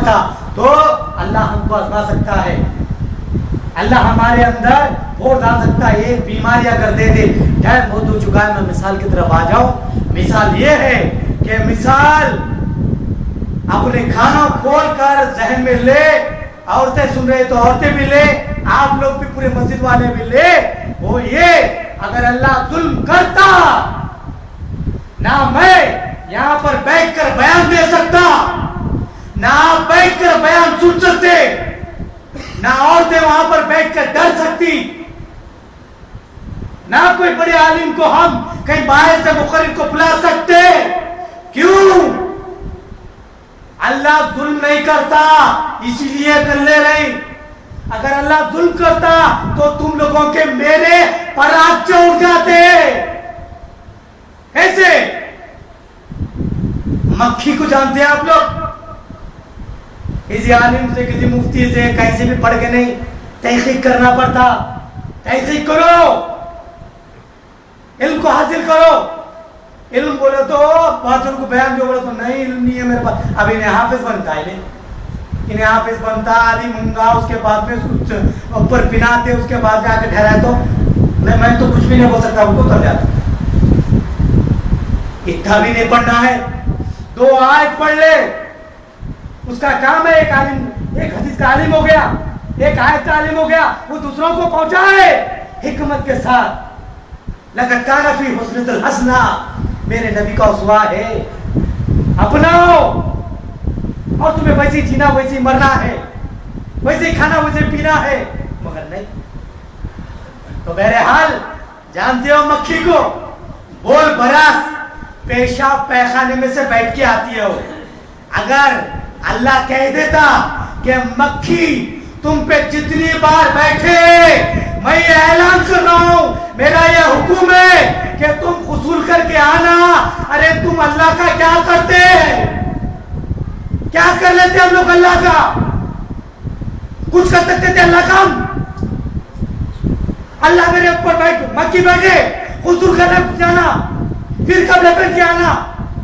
ہوتا تو اللہ ہم کو آزما سکتا ہے. اللہ ہمارے اندر وہ ڈال سکتا ہے. ایک بیماری اگر دے دے, ٹائم بہت ہو چکا ہے, میں مثال کی طرف آ جاؤں. مثال یہ ہے کہ مثال اپنے کھانا کھول کر ذہن میں لے, عورتیں سن رہے تو عورتیں بھی لے, آپ لوگ بھی پورے مسجد والے بھی لے. وہ یہ, اگر اللہ ظلم کرتا نہ میں یہاں پر بیٹھ کر بیان دے سکتا, نہ آپ بیٹھ کر بیان سن سکتے, نہ عورتیں وہاں پر بیٹھ کر ڈر سکتی, نہ کوئی بڑے عالم کو ہم کہیں باہر سے مقرر کو بلا سکتے. کیوں؟ اللہ ظلم نہیں کرتا, اسی لیے کر لے رہی. اگر اللہ ظلم کرتا تو تم لوگوں کے میرے پراچے اٹھ جاتے. ایسے مکھی کو جانتے ہیں آپ لوگ؟ کسی عالم سے, کسی مفتی سے, کہیں سے بھی پڑھ کے نہیں, تحقیق کرنا پڑتا. تحقیق کرو, علم کو حاصل کرو. علم بولے تو باتوں کو بیان جو بولے تو نہیں, علم نہیں ہے میرے پاس. اب انہیں حافظ بنتا ہے, انہیں حافظ بنتا, عالم ہوں گا, اس کے بعد میں کچھ اوپر پناتے, اس کے بعد جا کے ٹھہرائے تو میں تو کچھ بھی نہیں بول سکتا, ان کو کر جاتا. اتنا بھی نہیں پڑھنا ہے, 2 آیت پڑھ لے, اس کا کام ہے. ایک عالم, ایک حدیث کا عالم ہو گیا, ایک آیت کا عالم ہو گیا, وہ دوسروں کو پہنچائے حکمت کے ساتھ. لقد کان فی حسنۃ الحسنہ, میرے نبی کا اسوہ ہے, اپناؤ. اور تمہیں ویسے جینا, ویسے مرنا ہے, ویسے کھانا, ویسے پینا ہے, مگر نہیں. تو بہرحال جانتے ہو مکھی کو, بول براس پیشاب پیخانے میں سے بیٹھ کے آتی ہے. اگر اللہ کہہ دیتا کہ مکھی تم پہ جتنی بار بیٹھے, میں یہ اعلان کر رہا ہوں, میرا یہ حکم ہے کہ تم غسل کر کے آنا. ارے تم اللہ کا کیا کرتے, کیا کر لیتے ہم لوگ اللہ کا؟ کچھ کر سکتے تھے اللہ کا ہم؟ اللہ میرے اوپر بیٹھ, مکھی بیٹھے, غسل کرنے جانا, پھر کپڑے پہن کے آنا,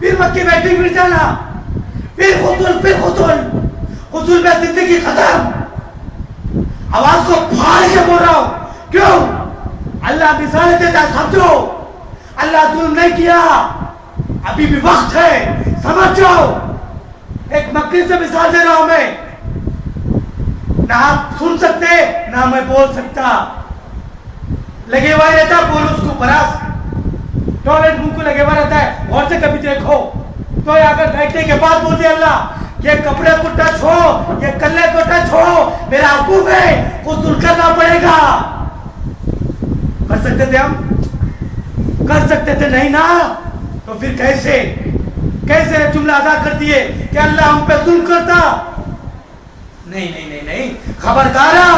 پھر مکھی بیٹھی پھر جانا, پھر غسل, پھر غسل. غسل میں زندگی ختم. آواز کو پھاڑ کے بول رہا ہوں, کیوں؟ اللہ مثال دیتا, سمجھو اللہ ظلم نہیں کیا, ابھی بھی وقت ہے, سمجھو. ایک مکھی سے مثال دے رہا ہوں میں, نہ آپ سن سکتے نہ میں بول سکتا. لگے ہوا رہتا, بول اس کو براس, ٹوائلٹ منہ کو لگے ہوا رہتا ہے, غور سے کبھی دیکھو تو اگر بیٹھنے کے بعد بولتے اللہ یہ کپڑے کو ٹچ ہو, یہ کلے کو ٹچ ہو, میرا حکم ہے, غسل کرنا پڑے گا. کر سکتے تھے ہم؟ کر سکتے تھے نہیں نا. تو پھر کیسے جملہ ادا کر دیے کہ اللہ ہم پہ ظلم کرتا؟ نہیں نہیں نہیں نہیں, خبردارا,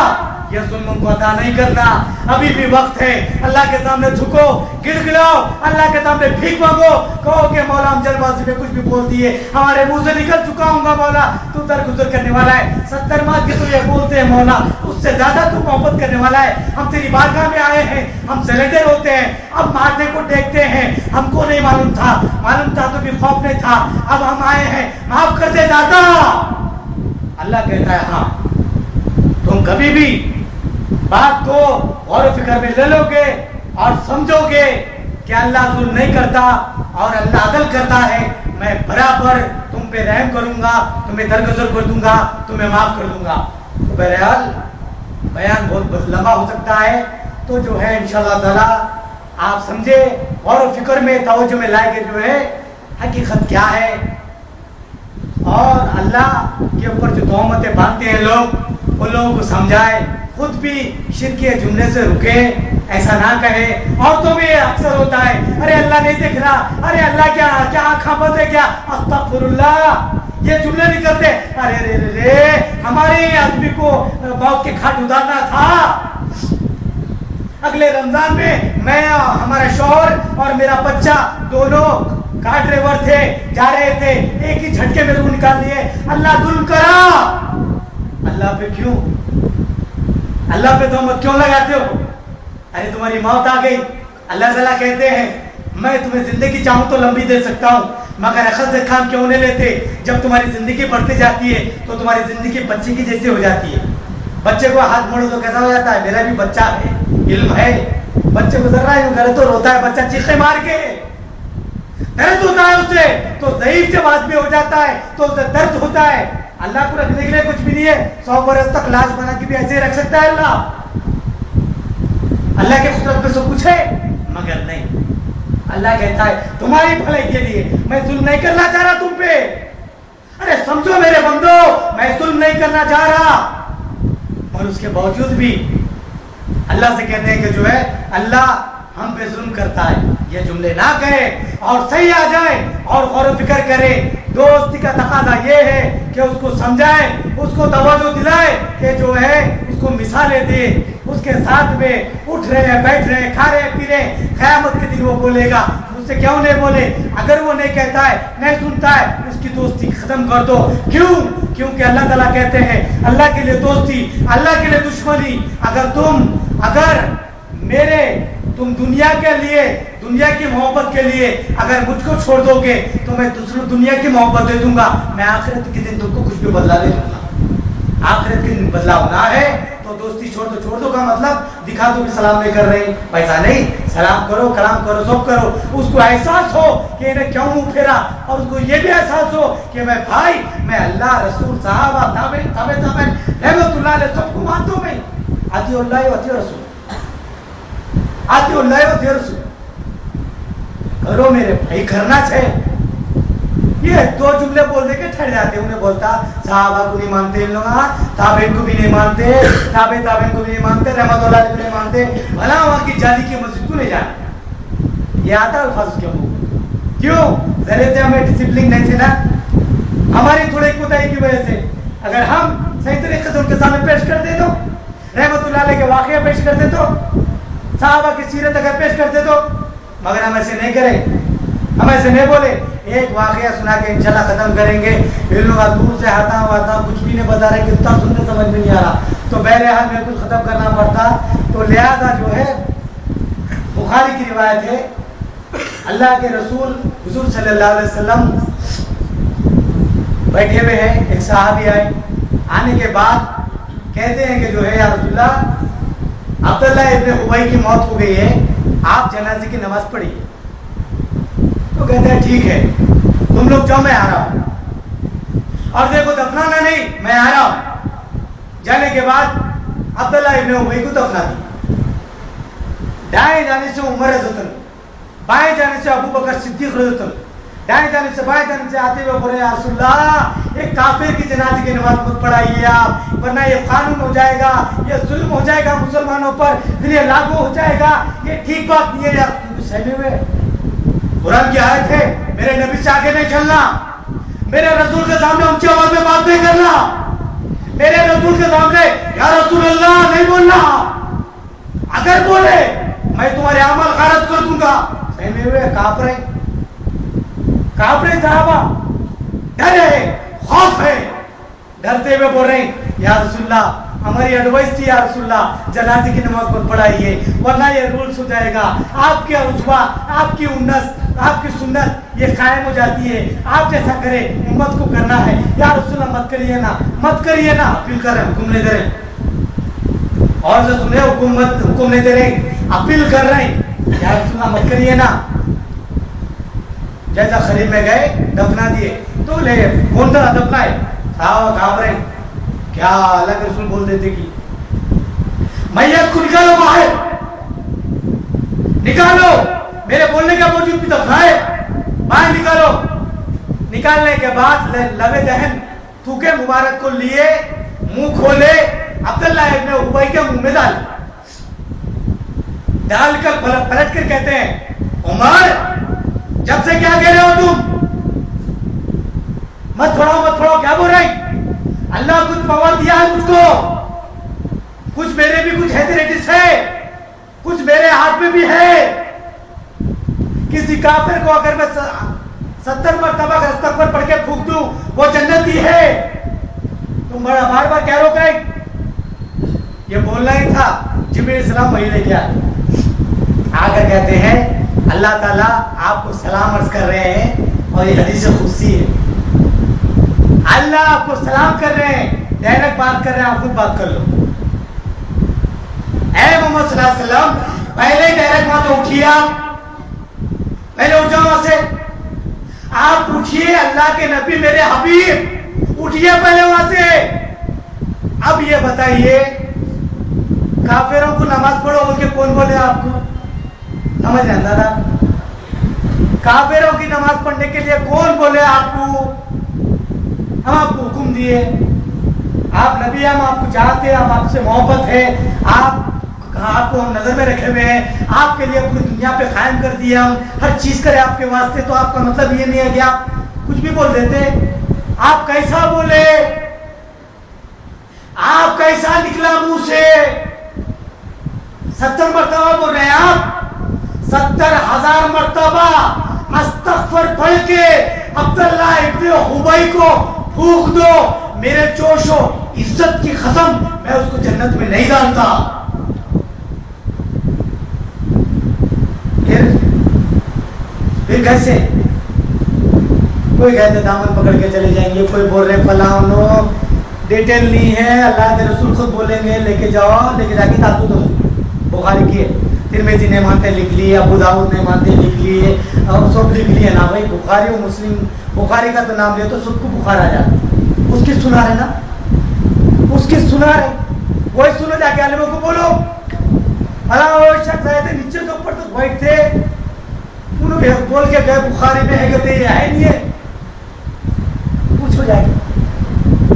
یہ ظلم کو ادا نہیں کرنا. ابھی بھی وقت ہے, اللہ کے سامنے جھکو, گر گڑاؤ, اللہ کے سامنے بھیک مانگو, کہو کہ مولا ہم جلد بازی میں کچھ بھی بول دیے, ہمارے منہ سے نکل چکا ہوں گا مولا, تو درگزر کرنے والا ہے. 70 ماہ کے تو یہ بولتے ہیں مولا, اس سے زیادہ تو محبت کرنے والا ہے. ہم تیری بارگاہ میں آئے ہیں, ہم سلیڈر ہوتے ہیں, اب مارنے کو دیکھتے ہیں, ہم کو نہیں معلوم تھا تو بھی خوف نہیں تھا, اب ہم آئے ہیں, معاف کر دے دادا. اللہ کہتا ہے ہاں, تم کبھی بھی بات کو غور و فکر میں لے لو گے اور سمجھو گے کہ اللہ ظلم نہیں کرتا اور اللہ عدل کرتا ہے, میں برابر تم پہ رحم کروں گا, تمہیں درگزر کر دوں گا, تمہیں معاف کر دوں گا. تو بہرحال بیان بہت لمبا ہو سکتا ہے, تو جو ہے انشاءاللہ تعالی آپ سمجھے, غور و فکر میں توجہ میں لائے کے جو ہے حقیقت کیا ہے, اور اللہ کے اوپر جو تہمتیں باندھتے ہیں لوگ, ان لوگوں کو سمجھائے, خود بھی شرک کے جملے سے رکے, ایسا نہ کہے. اور تو بھی اکثر ہوتا ہے, ارے اللہ نہیں دیکھ رہا, ارے اللہ کیا آنکھاں بند ہے کیا, استغفر اللہ, یہ جملے نہیں کرتے. ارے رے رے, ہمارے آدمی کو موت کے گھاٹ اتارنا تھا. اگلے رمضان میں ہمارا شوہر اور میرا بچہ دونوں کار ڈرائیور تھے, جا رہے تھے, ایک ہی جھٹکے میں روح نکال لیے. اللہ ظلم کرا. اللہ پہ کیوں, اللہ پہ تہمت کیوں لگاتے ہو؟ ارے تمہاری موت آ گئی, اللہ تعالیٰ کہتے ہیں میں تمہیں زندگی چاہوں تو لمبی دے سکتا ہوں, مگر اخذ سے کام کیوں نہیں لیتے؟ جب تمہاری زندگی بڑھتی جاتی ہے تو تمہاری زندگی بچے کی جیسی ہو جاتی ہے. بچے کو ہاتھ موڑو تو کیسا ہو جاتا ہے؟ میرا بھی بچہ ہے، علم ہے. بچے گزر رہا ہے گھر تو روتا ہے بچہ چیخے مار کے، درد ہوتا ہے اسے تو ضعیف جب آدمی ہو جاتا ہے تو اسے درد ہوتا ہے. اللہ کو رکھنے کے لیے کچھ بھی نہیں ہے، 100 برس تک لاش بنا کے بھی ایسے ہی رکھ سکتا ہے. اللہ کے قدرت میں سے کچھ ہے مگر نہیں. اللہ کہتا ہے تمہاری بھلائی کے لیے میں ظلم نہیں کرنا چاہ رہا تم پہ. ارے سمجھو میرے بندو، میں ظلم نہیں کرنا چاہ رہا، اور اس کے باوجود بھی اللہ سے کہتے ہیں کہ جو ہے اللہ ہم پہ ظلم کرتا ہے. یہ جملے نہ کہے اور صحیح آ جائے اور غور و فکر کرے. دوستی کا تقاضا یہ ہے کہ اس کو سمجھائے، اس کو توجہ دلائے، کہ جو ہے اس کو مثالیں دے، اس کے ساتھ میں اٹھ رہے ہیں، بیٹھ رہے ہیں، کھا رہے ہیں، پی رہے ہیں. قیامت کے دن وہ بولے گا، مجھ سے کیوں نہیں بولے؟ اگر وہ نہیں کہتا ہے، نہیں سنتا ہے، اس کی دوستی ختم کر دو. کیوں؟ کیونکہ اللہ تعالیٰ کہتے ہیں اللہ کے لیے دوستی، اللہ کے لیے دشمنی. اگر تم دنیا کے لیے، دنیا کی محبت کے لیے اگر مجھ کو چھوڑ دو گے تو میں دوسروں دنیا کی محبت دے دوں گا. میں آخرت کے دن تم کو کچھ بھی بدلا دے دوں گا. آخرت کے دن بدلا ہونا ہے تو دوستی چھوڑ دو کا مطلب دکھا دو کہ سلام نہیں کر رہے، پیسہ نہیں، سلام کرو، کلام کرو، سب کرو. اس کو احساس ہو کہ انہیں کیوں منہ پھیرا، اور اس کو یہ بھی احساس ہو کہ میں بھائی، میں اللہ، رسول، صحابہ، تابعین رحمت اللہ علیہ سب کو مانتا ہوں. میں اطیع اللہ و اطیع رسول، اطیع اللہ و اطیع رسول. کرو میرے بھائی، کرنا چاہیے. یہ 2 جملے بولنے کے ٹھہر جاتے ہیں. انہیں بولتا صحابہ کو نہیں مانتے، ان لوگ تابعین کو بھی نہیں مانتے، تابعین کو بھی نہیں مانتے، رحمت اللہ کو نہیں مانتے، بھلا وہاں کی جالی کی مسجد کو نہیں جانا. یہ آتا الفاظ کیوں؟ کیوں؟ ذرے سے ہمیں ڈسپلن نہیں تھے نا، ہماری تھوڑی کوتاہی کی وجہ سے. اگر ہم صحیح طریقے سے ان کے سامنے پیش کر دے تو، رحمت اللہ علیہ کے واقعہ پیش کرتے تو، صحابہ کی سیرت اگر پیش کرتے تو، مگر ہم ایسے نہیں کریں، ہم ایسے نہیں بولے. ایک واقعہ سنا کے انشاءاللہ ختم کریں گے. پھر لوگ دور سے آتا کچھ بھی نہیں بتا رہے، کتنا سننے سمجھ میں نہیں آ رہا، تو بہرحال میں کچھ ختم کرنا پڑتا. تو لہذا جو ہے بخاری کی روایت ہے، اللہ کے رسول حضور صلی اللہ علیہ وسلم بیٹھے ہوئے ہیں. ایک صحابی آئے، آنے کے بعد کہتے ہیں کہ جو ہے یا رسول اللہ، عبداللہ ابن ابی کی موت ہو گئی ہے، آپ جنازے کی نماز پڑھیے. تو کہتے ہیں ٹھیک ہے، تم لوگ جاؤ، میں آ رہا ہوں. اور دیکھو دفنانا نہیں، میں آ رہا ہوں. جانے کے بعد عبداللہ ابن ابی کو دفنا دی. دائیں جانے سے عمر رضی اللہ عنہ، بائیں جانے سے ابو بکر صدیق رضی اللہ عنہ، دائیں جانے سے بائیں جانے سے آتے ہوئے بولے یا رسول اللہ، ایک کافر کی جنازے کی نماز مت پڑھائیے آپ، ورنہ یہ قانون ہو جائے گا، یہ ظلم ہو جائے گا مسلمانوں پر، پھر یہ لاگو ہو جائے گا، یہ ٹھیک بات نہیں ہے. یا سہمے ہوئے قرآن کی آیت ہے، میرے نبی سے آگے نہیں چلنا، میرے رسول کے سامنے اونچی آواز میں بات نہیں کرنا، میرے رسول کے سامنے یا رسول اللہ نہیں بولنا. اگر بولے میں تمہارے عمل غارت کر دوں گا. سہمے ہوئے کافرے صحابہ ڈر ہے، خوف ہے، ڈرتے ہوئے بول رہے ہیں یا رسول اللہ، ہماری ایڈوائس تھی یا رسول اللہ، جنازے کی نماز پر پڑھائیے، ورنہ یہ رولز ہو جائے گا، آپ کے رتبہ، آپ کی انس، آپ کی سنت یہ قائم ہو جاتی ہے. آپ جیسا کرے امت کو کرنا ہے. یا رسول اللہ مت کریے نا، مت کریے نا، اپیل کر رہے ہیں، حکم نہیں دے رہے، اور جو سنے حکم نہیں دے رہے، اپیل کر رہے ہیں، یا رسول اللہ مت کریے نا. جیسا خلیل میں گئے دفنا دیے تو لے کون طرح دفنا ہے، صحابہ کہاں پر ہیں، کیا اللہ کے رسول بول دیتے کہ میت کو نکالو باہر، نکالو، میرے بولنے کا موجود بھی دفنا ہے، باہر نکالو. نکالنے کے بعد لبے دہن تھوکے مبارک کو لیے، منہ کھولے، عبداللہ ابن ابی کے منہ میں ڈال کر پلٹ کر کہتے ہیں عمر، جب سے کیا کہہ رہے ہو تم، مت پڑھاؤ، کیا بول رہے ہیں؟ اللہ کچھ پاور دیا ہے مجھ کو، کچھ میرے بھی کچھ ہیتھریٹس ہے، کچھ میرے ہاتھ میں بھی ہے. کسی کافر کو اگر میں 70 مرتبہ استغفار پڑھ کے پھونک دوں وہ جنتی ہے. تم بار بار کیا روک رہے؟ یہ بولنا ہی تھا. جبریل السلام وہی لے کے آئے، آ کر کہتے ہیں اللہ تعالیٰ آپ کو سلام عرض کر رہے ہیں اور یہ حدیث قدسی ہے. اللہ آپ کو سلام کر رہے ہیں, ڈائریکٹ بات کر رہے ہیں, آپ خود بات کر لو. اے محمد صلی اللہ علیہ وسلم, پہلے ڈائریکٹ وہاں تو اٹھیے, آپ پہلے اٹھ جاؤ وہاں سے, آپ اٹھیے, اللہ کے نبی میرے حبیب اٹھیے پہلے وہاں سے. اب یہ بتائیے, کافروں کو نماز پڑھو بول کے کون بولے آپ کو؟ سمجھ رہے اندازہ, کافروں کی نماز پڑھنے کے لیے کون بولے آپ کو؟ ہم آپ کو حکم دیے, آپ نبی, ہم آپ کو چاہتے ہیں, ہم آپ سے محبت ہے, آپ کو ہم نظر میں رکھے ہوئے ہیں, آپ کے لیے پوری دنیا پہ قائم کر دیے, ہم ہر چیز کرے آپ کے واسطے. تو آپ کا مطلب یہ نہیں ہے کہ آپ کچھ بھی بول دیتے. آپ کیسا بولے, آپ کیسا نکلا منہ سے؟ 70 مرتبہ بول رہے ہیں آپ, 70,000 مرتبہ استغفر پڑھ کے عبداللہ ابن حبی کو پھونک دو, میرے جوش و عزت کی قسم, میں اس کو جنت میں نہیں ڈالتا. پھر کیسے؟ کوئی کہتے دامن پکڑ کے چلے جائیں گے, کوئی بول رہے فلاں, ڈیٹیل نہیں ہے, اللہ کے رسول خود بولیں گے لے کے جاؤ, لے کے جا کے تابو دو. بخاری کی ہے, ترمذی نے مانتے لکھ لیے, ابو داؤد نے مانتے لکھ لیے, اور سب لکھ لیے نا بھائی. بخاری و مسلم, بخاری کا تو نام لے تو سب کو بخار آ جاتا. اس کی سنا ہے نا, اس کی سنا ہے, وہی سنو, جا کے عالموں کو بولو. وہ شخص آئے تھے نیچے سے اوپر تک بیٹھ تھے, انہوں نے بول کے گئے بخاری میں ہے, کہتے یہ ہے نہیں ہے, پوچھو جائے.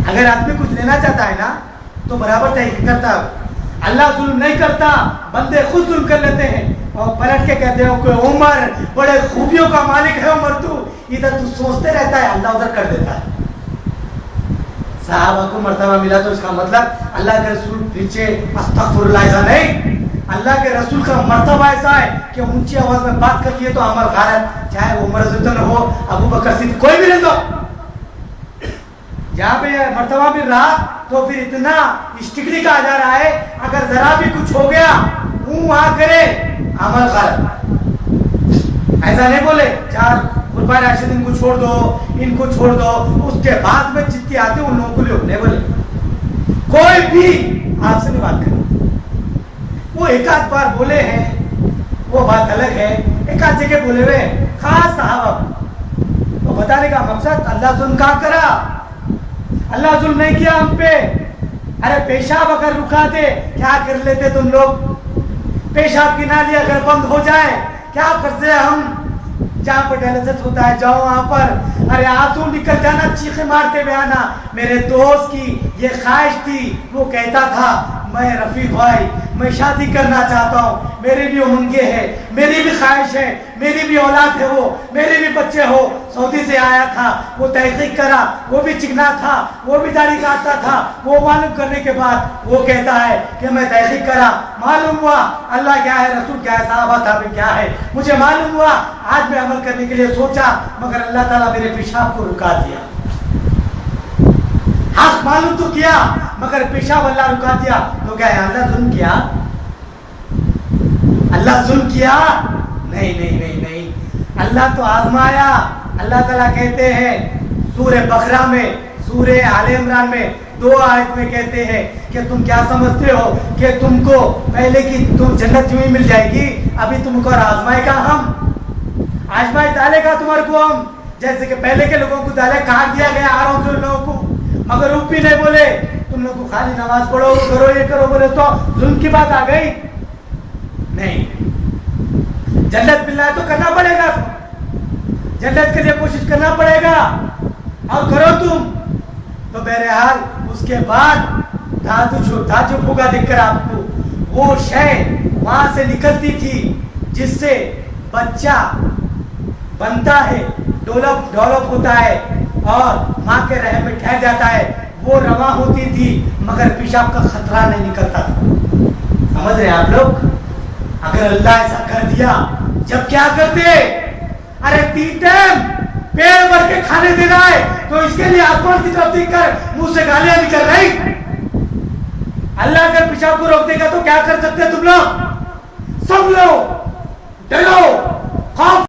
اگر آدمی کچھ لینا چاہتا ہے نا تو برابر تحقیق کرتا ہے. اللہ ظلم نہیں کرتا, بندے خود ظلم کر لیتے ہیں اور پلٹ کے کہتے ہو کہ عمر بڑے خوبیوں کا مالک ہے, عمر تو ادھر تو سوچتے رہتا ہے, اللہ ادھر کر دیتا ہے. صحابہ کو مرتبہ ملا تو اس کا مطلب اللہ کے رسول پیچھے استغفر اللہ ایسا نہیں. اللہ کے رسول کا مرتبہ ایسا ہے کہ اونچی آواز میں بات کر لیے تو عمر غارت, چاہے عمر رضی اللہ عنہ ہو, ابو بکر صدیق, کوئی بھی نہیں دو. جہاں پہ مرتبہ مل رہا تو پھر اتنا اسٹکری کا آ جا رہا ہے, اگر ذرا بھی کچھ ہو گیا وہاں کرے عمل غلط. ایسا نہیں بولے 4 خلفائے راشدین کو چھوڑ دو, ان کو چھوڑ دو, اس کے بعد میں جتنے آتے ان لوگوں کو لے نہیں بولے. کوئی بھی آپ سے نہیں بات کرے. وہ ایک آدھ بار بولے ہیں وہ بات الگ ہے, ایک آدھ جگہ بولے ہوئے خاص صحابہ. تو بتانے کا مقصد اللہ ظلم کہاں کرا, اللہ ظلم نہیں کیا ہم پہ. ارے پیشاب اگر رکا دے کیا کر لیتے تم لوگ؟ پیشاب کی نالی اگر بند ہو جائے کیا کرتے ہم؟ جہاں پر ڈائلسس ہوتا ہے جاؤ وہاں پر, ارے آنسو نکل جانا, چیخے مارتے ہوئے آنا. میرے دوست کی یہ خواہش تھی, وہ کہتا تھا میں رفیق بھائی میں شادی کرنا چاہتا ہوں, میری بھی امنگیں ہے, میری بھی خواہش ہے, میری بھی اولاد ہے, وہ میرے بھی بچے ہو. سعودی سے آیا تھا, وہ تحقیق کرا, وہ بھی چکنا تھا, وہ بھی داڑھی کاٹتا تھا. وہ معلوم کرنے کے بعد وہ کہتا ہے کہ میں تحقیق کرا, معلوم ہوا اللہ کیا ہے, رسول کیا ہے, صحابہ تابعین کیا ہے, مجھے معلوم ہوا. آج میں عمل کرنے کے لیے سوچا مگر اللہ تعالیٰ میرے پیشاب کو رکا دیا. حق معلوم تو کیا مگر پیشاب اللہ رکا دیا. تو کیا ہے اللہ ظلم کیا؟ اللہ ظلم کیا؟ نہیں نہیں نہیں نہیں, اللہ تو آزمایا. اللہ تعالیٰ کہتے ہیں سورہ بقرہ میں, سورہ آل عمران میں 2 آیت میں کہتے ہیں کہ تم کیا سمجھتے ہو کہ تم کو پہلے کی تم جنت یوں ہی مل جائے گی, ابھی تم کو آزمائے گا, ہم آزمائے ڈالے گا تمہارے کو ہم, جیسے کہ پہلے کے لوگوں کو ڈالے کاٹ دیا گیا آرام سے لوگوں کو, مگر روپ بھی نہیں بولے. تم لوگ کو خالی نماز پڑھو, کرو, یہ کرو بولے تو ظلم کی بات آ گئی. نہیں, جنت ملنا ہے تو کرنا پڑے گا, جنت کے لیے کوشش کرنا پڑے گا, اور کرو تم. تو بہرحال اس کے بعد دھاجو پھوگا دیکھ کر آپ کو وہ شے وہاں سے نکلتی تھی جس سے بچہ بنتا ہے, ڈیولپ ہوتا ہے اور ماں کے رحم میں ٹھہر جاتا ہے, وہ رواں ہوتی تھی مگر پیشاب کا خطرہ نہیں نکلتا تھا. سمجھ رہے ہیں آپ لوگ؟ اگر اللہ ایسا کر دیا جب کیا کرتے؟ ارے 3 ٹائم پیڑ بھر کے کھانے دے رہا ہے تو اس کے لیے آسمان کی طرف دیکھ کر منہ سے گالیاں نکل رہی. اللہ اگر پیشاب کو روک دے گا تو کیا کر سکتے تم لوگ؟ سب لوگ ڈرو, خوف